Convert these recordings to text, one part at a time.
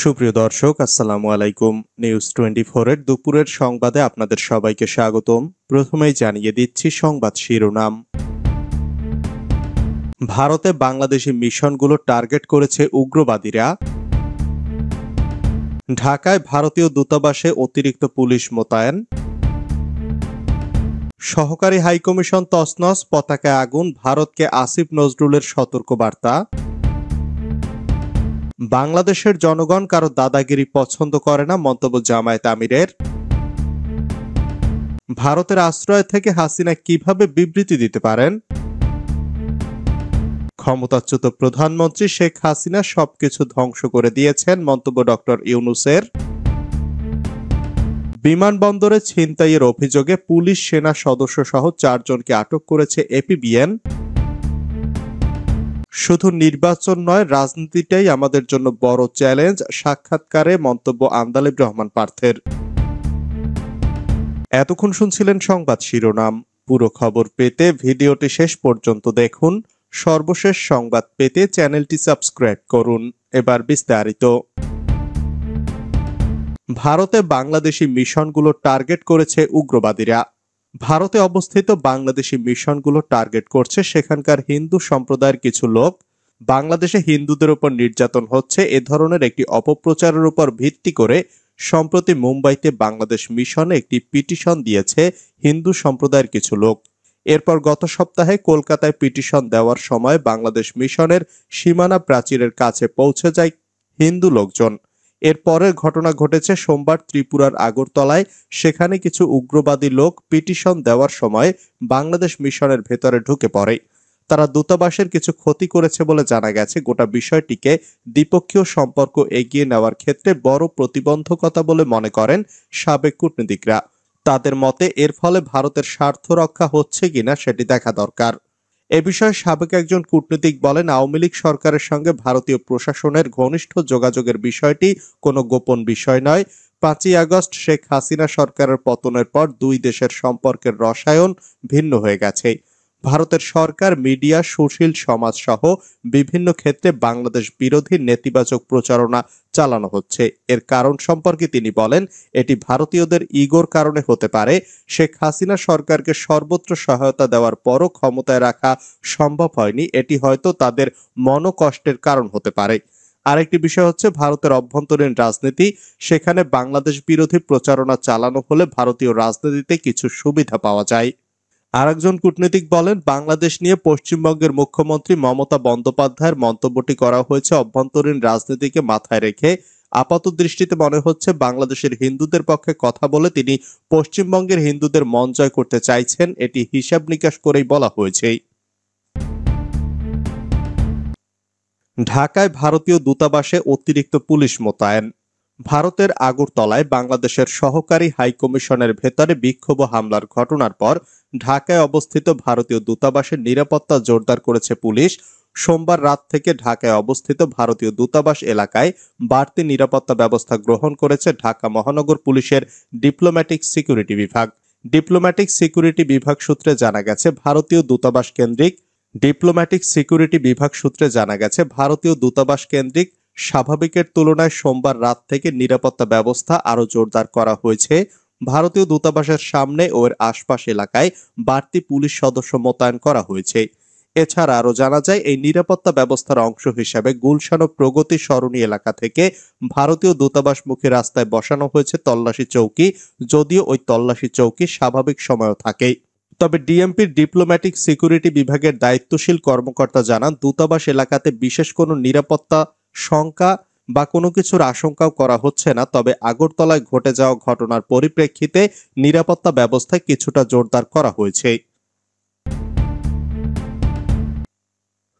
সুপ্রিয় দর্শক, আসসালামু আলাইকুম। নিউজ 24 এর দুপুরের সংবাদে আপনাদের সবাইকে স্বাগতম। প্রথমেই জানিয়ে দিচ্ছি সংবাদ শিরোনাম। ভারতে বাংলাদেশি মিশনগুলো টার্গেট করেছে উগ্রবাদীরা। ঢাকায় ভারতীয় দূতাবাসে অতিরিক্ত পুলিশ মোতায়েন। সহকারী হাইকমিশন তছনছ, পতাকায় আগুন, ভারতকে আসিফ নজরুলের সতর্কবার্তা। বাংলাদেশের জনগণ কারো দাদাগিরি পছন্দ করে না, মন্তব্য জামায়াত আমিরের। ভারতের আশ্রয় থেকে হাসিনা কিভাবে বিবৃতি দিতে পারেন? ক্ষমতাচ্যুত প্রধানমন্ত্রী শেখ হাসিনা সবকিছু ধ্বংস করে দিয়েছেন, মন্তব্য ডক্টর ইউনূসের। বিমানবন্দরে ছিনতাইয়ের অভিযোগে পুলিশ সেনা সদস্য সহ 4 জনকে আটক করেছে এপিবিএন। শুধু নির্বাচন নয়, রাজনীতিটাই আমাদের জন্য বড় চ্যালেঞ্জ, সাক্ষাৎকারে মন্তব্য আন্দালিব রহমান পার্থের। এতক্ষণ শুনছিলেন সংবাদ শিরোনাম। পুরো খবর পেতে ভিডিওটি শেষ পর্যন্ত দেখুন। সর্বশেষ সংবাদ পেতে চ্যানেলটি সাবস্ক্রাইব করুন। এবার বিস্তারিত। ভারতে বাংলাদেশি মিশনগুলো টার্গেট করেছে উগ্রবাদীরা। ভারতে অবস্থিত বাংলাদেশি মিশনগুলো টার্গেট করছে সেখানকার হিন্দু সম্প্রদায়ের কিছু লোক। বাংলাদেশে হিন্দুদের উপর নির্যাতন হচ্ছে, এ ধরনের একটি অপপ্রচারের উপর ভিত্তি করে সম্প্রতি মুম্বাইতে বাংলাদেশ মিশনে একটি পিটিশন দিয়েছে হিন্দু সম্প্রদায়ের কিছু লোক। এরপর গত সপ্তাহে কলকাতায় পিটিশন দেওয়ার সময় বাংলাদেশ মিশনের সীমানা প্রাচীরের কাছে পৌঁছে যায় হিন্দু লোকজন। এর পরের ঘটনা ঘটেছে সোমবার ত্রিপুরার আগরতলায়। সেখানে কিছু উগ্রবাদী লোক পিটিশন দেওয়ার সময় বাংলাদেশ মিশনের ভেতরে ঢুকে পড়ে। তারা দূতাবাসের কিছু ক্ষতি করেছে বলে জানা গেছে। গোটা বিষয়টিকে দ্বিপক্ষীয় সম্পর্ক এগিয়ে নেওয়ার ক্ষেত্রে বড় প্রতিবন্ধকতা বলে মনে করেন সাবেক কূটনীতিকরা। তাদের মতে এর ফলে ভারতের স্বার্থ রক্ষা হচ্ছে কিনা সেটি দেখা দরকার। এ বিষয়ে সাবেক একজন কূটনীতিক বলেন, আওয়ামী লীগ সরকারের সঙ্গে ভারতীয় প্রশাসনের ঘনিষ্ঠ যোগাযোগের বিষয়টি কোনো গোপন বিষয় নয়। 5ই আগস্ট শেখ হাসিনা সরকারের পতনের পর দুই দেশের সম্পর্কের রসায়ন ভিন্ন হয়ে গেছে। ভারতের সরকার, মিডিয়া, সুশীল সমাজ সহ বিভিন্ন ক্ষেত্রে বাংলাদেশ বিরোধী নেতিবাচক প্রচারণা চালানো হচ্ছে। এর কারণ সম্পর্কে তিনি বলেন, এটি ভারতীয়দের ইগোর কারণে হতে পারে। শেখ হাসিনা সরকারকে সর্বত্র সহায়তা দেওয়ার পরও ক্ষমতায় রাখা সম্ভব হয়নি, এটি হয়তো তাদের মনোকষ্টের কারণ হতে পারে। আরেকটি বিষয় হচ্ছে ভারতের অভ্যন্তরীণ রাজনীতি। সেখানে বাংলাদেশ বিরোধী প্রচারণা চালানো হলে ভারতীয় রাজনীতিতে কিছু সুবিধা পাওয়া যায়। আরেকজন কূটনীতিক বলেন, বাংলাদেশ নিয়ে পশ্চিমবঙ্গের মুখ্যমন্ত্রী মমতা বন্দ্যোপাধ্যায়ের মন্তব্যটি করা হয়েছে অভ্যন্তরীণ রাজনীতিকে মাথায় রেখে। আপাত দৃষ্টিতে মনে হচ্ছে বাংলাদেশের হিন্দুদের পক্ষে কথা বলে তিনি পশ্চিমবঙ্গের হিন্দুদের মন জয় করতে চাইছেন, এটি হিসাব নিকাশ করেই বলা হয়েছে। ঢাকায় ভারতীয় দূতাবাসে অতিরিক্ত পুলিশ মোতায়েন। ভারতের আগরতলায় বাংলাদেশের সহকারী হাইকমিশনের ভেতরে বিক্ষোভ হামলার ঘটনার পর ঢাকায় অবস্থিত ভারতীয় দূতাবাসের নিরাপত্তা জোরদার করেছে পুলিশ। সোমবার রাত থেকে ঢাকায় অবস্থিত ভারতীয় দূতাবাস এলাকায় বাড়তি নিরাপত্তা ব্যবস্থা গ্রহণ করেছে ঢাকা মহানগর পুলিশের ডিপ্লোম্যাটিক সিকিউরিটি বিভাগ। ডিপ্লোম্যাটিক সিকিউরিটি বিভাগ সূত্রে জানা গেছে ভারতীয় দূতাবাস কেন্দ্রিক স্বাভাবিকের তুলনায় সোমবার রাত থেকে নিরাপত্তা ব্যবস্থা আরো জোরদার করা হয়েছে। ভারতীয় দূতাবাসের সামনে ও এর আশপাশ এলাকায় বাড়তি পুলিশ সদস্য মোতায়েন করা হয়েছে। এছাড়া আরো জানা যায়, এই নিরাপত্তা ব্যবস্থার অংশ হিসাবে গুলশান ও প্রগতি সরণি এলাকা থেকে ভারতীয় দূতাবাসমুখী রাস্তায় বসানো হয়েছে তল্লাশি চৌকি। যদিও ওই তল্লাশি চৌকি স্বাভাবিক সময়ও থাকে। তবে ডিএমপির ডিপ্লোম্যাটিক সিকিউরিটি বিভাগের দায়িত্বশীল কর্মকর্তা জানান, দূতাবাস এলাকাতে বিশেষ কোনো নিরাপত্তা শঙ্কা বা কোনো কিছুর আশঙ্কাও করা হচ্ছে না। তবে আগরতলায় ঘটে যাওয়া ঘটনার পরিপ্রেক্ষিতে নিরাপত্তা ব্যবস্থা কিছুটা জোরদার করা হয়েছে।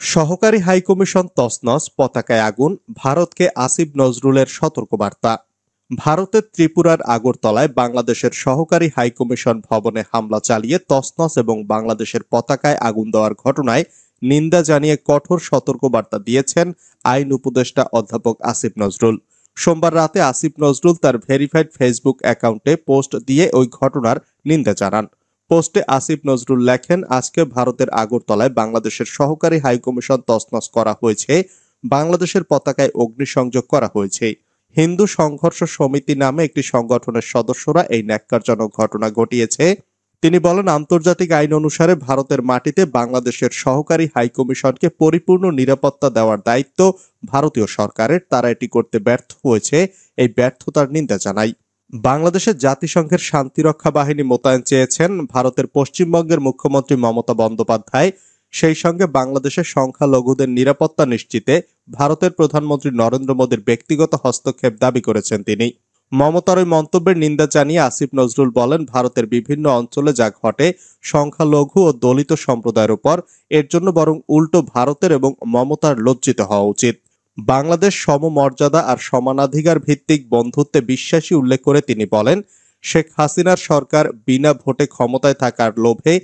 সহকারী হাইকমিশন তছনছ, পতাকায় আগুন, ভারতকে আসিফ নজরুলের সতর্কবার্তা। ভারতের ত্রিপুরার আগরতলায় বাংলাদেশের সহকারী হাইকমিশন ভবনে হামলা চালিয়ে তছনছ এবং বাংলাদেশের পতাকায় আগুন দেওয়ার ঘটনায় নিন্দা জানিয়ে কঠোর সতর্কবার্তা দিয়েছেন আইন উপদেষ্টা অধ্যাপক আসিফ নজরুল। সোমবার রাতে আসিফ নজরুল তার ভেরিফাইড ফেসবুক অ্যাকাউন্টে পোস্ট দিয়ে ওই ঘটনার নিন্দা জানান। পোস্টে আসিফ নজরুল লেখেন, আজকে ভারতের আগরতলায় বাংলাদেশের সহকারী হাইকমিশন তছনছ করা হয়েছে, বাংলাদেশের পতাকায় অগ্নিসংযোগ করা হয়েছে। হিন্দু সংঘর্ষ সমিতি নামে একটি সংগঠনের সদস্যরা এই ন্যাক্কারজনক ঘটনা ঘটিয়েছে। তিনি বলেন, আন্তর্জাতিক আইন অনুসারে ভারতের মাটিতে বাংলাদেশের সহকারী হাইকমিশনকে পরিপূর্ণ নিরাপত্তা দেওয়ার দায়িত্ব ভারতীয় সরকারের। তারা এটি করতে ব্যর্থ হয়েছে। এই ব্যর্থতার নিন্দা জানাই। বাংলাদেশের জাতিসংঘের শান্তিরক্ষা বাহিনী মোতায়েন চেয়েছেন ভারতের পশ্চিমবঙ্গের মুখ্যমন্ত্রী মমতা বন্দ্যোপাধ্যায়। সেই সঙ্গে বাংলাদেশের সংখ্যালঘুদের নিরাপত্তা নিশ্চিতে ভারতের প্রধানমন্ত্রী নরেন্দ্র মোদীর ব্যক্তিগত হস্তক্ষেপ দাবি করেছেন তিনি। মমতার ওই মন্তব্যের নিন্দা জানিয়ে আসিফ নজরুল বলেন, ভারতের বিভিন্ন অঞ্চলে যা ঘটে সংখ্যালঘু ও দলিত সম্প্রদায়ের উপর, এর জন্য বরং উল্টো ভারতের এবং মমতার লজ্জিত হওয়া উচিত। বাংলাদেশ সমমর্যাদা আর সমানাধিকার ভিত্তিক বন্ধুত্বে বিশ্বাসী উল্লেখ করে তিনি বলেন, শেখ হাসিনার সরকার বিনা ভোটে ক্ষমতায় থাকার লোভে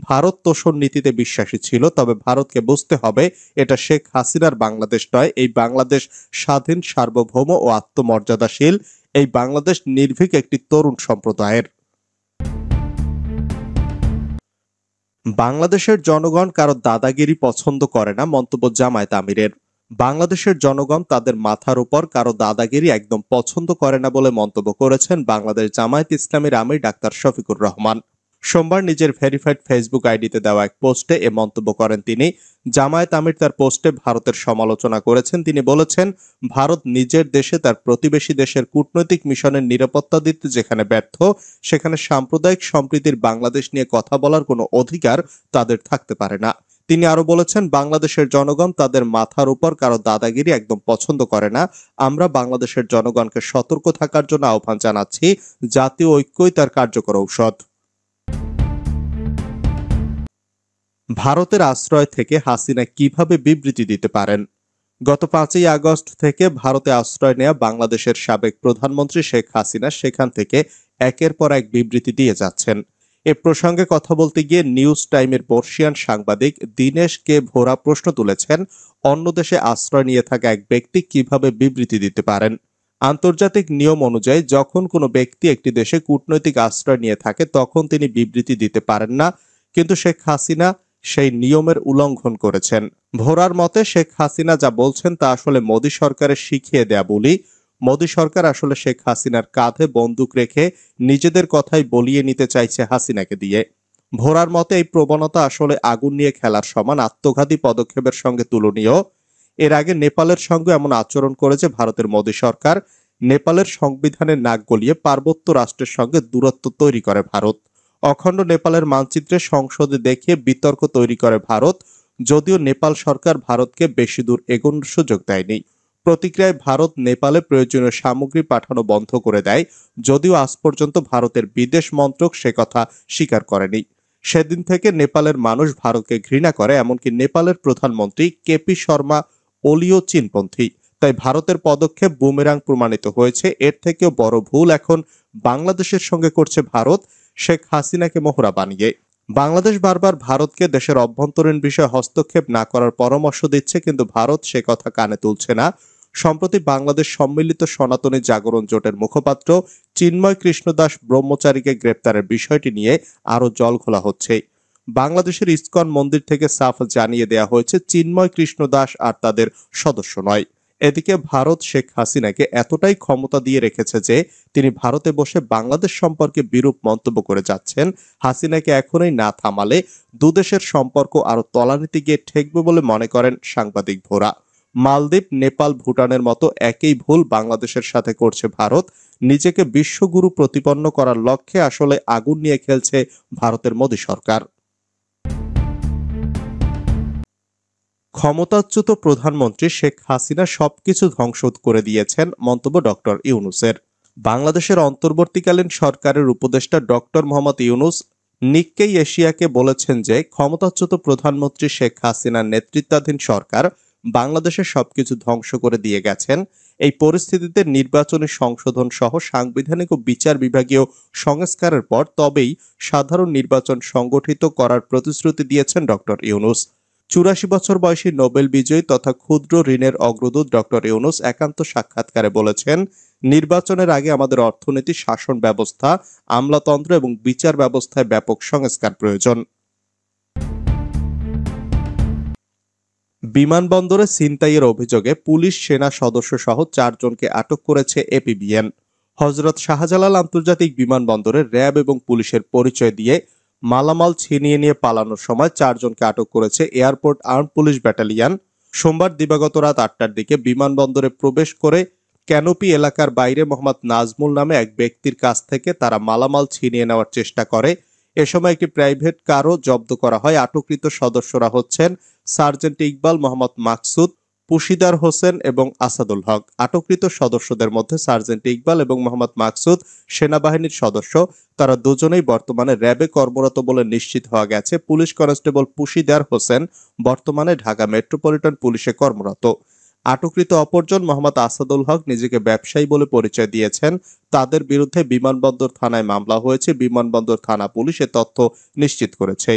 ভারত তোষণ নীতিতে বিশ্বাসী ছিল। তবে ভারতকে বুঝতে হবে, এটা শেখ হাসিনার বাংলাদেশ নয়। এই বাংলাদেশ স্বাধীন, সার্বভৌম ও আত্মমর্যাদাশীল। এই বাংলাদেশ নির্ভীক একটি তরুণ সম্প্রদায়ের। বাংলাদেশের জনগণ কারো দাদাগিরি পছন্দ করে না, মন্তব্য জামায়াত আমিরের। বাংলাদেশের জনগণ তাদের মাথার উপর কারো দাদাগিরি একদম পছন্দ করে না বলে মন্তব্য করেছেন বাংলাদেশ জামায়াত ইসলামীর আমির ডাক্তার শফিকুর রহমান। সোমবার নিজের ভেরিফাইড ফেসবুক আইডিতে দেওয়া এক পোস্টে এ মন্তব্য করেন তিনি। জামায়াত আমির তার পোস্টে ভারতের সমালোচনা করেছেন। তিনি বলেছেন, ভারত নিজের দেশে তার প্রতিবেশী দেশের কূটনৈতিক মিশনের নিরাপত্তা দিতে যেখানে ব্যর্থ, সেখানে সাম্প্রদায়িক সম্প্রীতির বাংলাদেশ নিয়ে কথা বলার কোনো অধিকার তাদের থাকতে পারে না। তিনি আরো বলেছেন, বাংলাদেশের জনগণ তাদের মাথার উপর কারো দাদাগিরি একদম পছন্দ করে না। আমরা বাংলাদেশের জনগণকে সতর্ক থাকার জন্য আহ্বান জানাচ্ছি। জাতীয় ঐক্যই তার কার্যকর ঔষধ। ভারতের আশ্রয় থেকে হাসিনা কিভাবে বিবৃতি দিতে পারেন? গত 5ই আগস্ট থেকে ভারতে আশ্রয় নেয়া বাংলাদেশের সাবেক প্রধানমন্ত্রী শেখ হাসিনা সেখান থেকে একের পর এক বিবৃতি দিয়ে যাচ্ছেন। এ প্রসঙ্গে কথা বলতে গিয়ে নিউজ টাইমের বর্ষিয়ান সাংবাদিক দীনেশ কে ভোরা প্রশ্ন তুলেছেন, অন্য দেশে আশ্রয় নিয়ে থাকা এক ব্যক্তি কিভাবে বিবৃতি দিতে পারেন? আন্তর্জাতিক নিয়ম অনুযায়ী যখন কোনো ব্যক্তি একটি দেশে কূটনৈতিক আশ্রয় নিয়ে থাকে তখন তিনি বিবৃতি দিতে পারেন না, কিন্তু শেখ হাসিনা সেই নিয়মের উল্লঙ্ঘন করেছেন। ভোরার মতে শেখ হাসিনা যা বলছেন তা আসলে মোদী সরকারের শিখিয়ে দেয়া বলি। মোদী সরকার আসলে শেখ হাসিনার কাঁধে বন্দুক রেখে নিজেদের কথাই বলিয়ে নিতে চাইছে হাসিনাকে দিয়ে। ভোরার মতে এই প্রবণতা আসলে আগুন নিয়ে খেলার সমান, আত্মঘাতী পদক্ষেপের সঙ্গে তুলনীয়। এর আগে নেপালের সঙ্গে এমন আচরণ করেছে ভারতের মোদী সরকার। নেপালের সংবিধানের নাক গলিয়ে পার্বত্য রাষ্ট্রের সঙ্গে দূরত্ব তৈরি করে ভারত। অখণ্ড নেপালের মানচিত্রে সংসদে দেখিয়ে বিতর্ক তৈরি করে ভারত। যদিও নেপাল সরকার ভারতকে বেশি দূর এগোনোর সুযোগ দেয়নি। প্রতিক্রিয়ায় ভারত নেপালে প্রয়োজনীয় সামগ্রী পাঠানো বন্ধ করে দেয়, যদিও আজ পর্যন্ত ভারতের বিদেশ মন্ত্রক সে কথা স্বীকার করেনি। সেদিন থেকে নেপালের মানুষ ভারতকে ঘৃণা করে, এমনকি নেপালের প্রধানমন্ত্রী কেপি শর্মা ওলিও চীনপন্থী। তাই ভারতের পদক্ষেপ বুমেরাং প্রমাণিত হয়েছে। এর থেকেও বড় ভুল এখন বাংলাদেশের সঙ্গে করছে ভারত, শেখ হাসিনাকে মোহরা বানিয়ে। বাংলাদেশ বারবার ভারতকে দেশের অভ্যন্তরীণ বিষয়ে হস্তক্ষেপ না করার পরামর্শ দিচ্ছে, কিন্তু ভারত সে কথা কানে তুলছে না। সম্প্রতি বাংলাদেশ সম্মিলিত সনাতনী জাগরণ জোটের মুখপাত্র চিন্ময় কৃষ্ণ দাস ব্রহ্মচারীকে গ্রেপ্তারের বিষয়টি নিয়ে আরো জল খোলা হচ্ছে। বাংলাদেশের ইসকন মন্দির থেকে সাফ জানিয়ে দেয়া হয়েছে, চিন্ময় কৃষ্ণ দাস আর তাদের সদস্য নয়। এদিকে ভারত শেখ হাসিনাকে এতটাই ক্ষমতা দিয়ে রেখেছে যে তিনি ভারতে বসে বাংলাদেশ সম্পর্কে বিরূপ মন্তব্য করে যাচ্ছেন। হাসিনাকে এখনই না থামালে দুদেশের সম্পর্ক আরো তলানিতে গিয়ে ঠেকবে বলে মনে করেন সাংবাদিক ভোরা। মালদ্বীপ, নেপাল, ভুটানের মতো একই ভুল বাংলাদেশের সাথে করছে ভারত। নিজেকে বিশ্বগুরু প্রতিপন্ন করার লক্ষ্যে আসলে আগুন নিয়ে খেলছে ভারতের মোদী সরকার। ক্ষমতাচ্যুত প্রধানমন্ত্রী শেখ হাসিনা সবকিছু ধ্বংস করে দিয়েছেন, মন্তব্য ডক্টর ইউনূসের। বাংলাদেশের অন্তর্বর্তীকালীন সরকারের উপদেষ্টা ডক্টর মোহাম্মদ ইউনূস নিক্কেই এশিয়াকে বলেছেন যে ক্ষমতাচ্যুত প্রধানমন্ত্রী শেখ হাসিনার নেতৃত্বাধীন সরকার বাংলাদেশের সবকিছু ধ্বংস করে দিয়ে গেছেন। এই পরিস্থিতিতে নির্বাচনী সংশোধন সহ সাংবিধানিক ও বিচার বিভাগীয় সংস্কারের পর তবেই সাধারণ নির্বাচন সংগঠিত করার প্রতিশ্রুতি দিয়েছেন ডক্টর ইউনূস। 84 বছর বয়সী নোবেল বিজয়ী তথা ক্ষুদ্র ঋণের অগ্রদূত ডক্টর ইউনূস একান্ত সাক্ষাৎকারে বলেছেন, নির্বাচনের আগে আমাদের অর্থনীতি, শাসন ব্যবস্থা, আমলাতন্ত্র এবং বিচার ব্যবস্থায় ব্যাপক সংস্কার প্রয়োজন। বিমানবন্দরে ছিনতাইয়ের অভিযোগে পুলিশ সেনা সদস্য সহ 4 জনকে আটক করেছে এপিবিএন। হযরত শাহজালাল আন্তর্জাতিক বিমানবন্দরে র্যাব এবং পুলিশের পরিচয় দিয়ে মালামাল ছিনিয়ে নিয়ে পালানোর সময় 4 জনকে আটক করেছে এয়ারপোর্ট আর্ম পুলিশ ব্যাটালিয়ন। সোমবার দিবাগত রাত 8টার দিকে বিমানবন্দরে প্রবেশ করে ক্যানোপি এলাকার বাইরে মোহাম্মদ নাজমুল নামে এক ব্যক্তির কাছ থেকে তারা মালামাল ছিনিয়ে নেওয়ার চেষ্টা করে। এ সময় একটি প্রাইভেট কারও জব্দ করা হয়। আটককৃত সদস্যরা হচ্ছেন সার্জেন্ট ইকবাল, মোহাম্মদ মাকসুদ, পুশিদার হোসেন এবং আসাদুল হক। আটককৃত সদস্যদের মধ্যে সার্জেন্ট ইকবাল এবং মোহাম্মদ মাকসুদ সেনাবাহিনীর সদস্য। তারা দুজনেই বর্তমানে র্যাবে কর্মরত বলে নিশ্চিত হওয়া গেছে। পুলিশ কনস্টেবল পুশিদার হোসেন বর্তমানে ঢাকা মেট্রোপলিটন পুলিশে কর্মরত। আটককৃত অপরজন মোহাম্মদ আসাদুল হক নিজেকে ব্যবসায়ী বলে পরিচয় দিয়েছেন। তাদের বিরুদ্ধে বিমানবন্দর থানায় মামলা হয়েছে। বিমানবন্দর থানা পুলিশ এ তথ্য নিশ্চিত করেছে।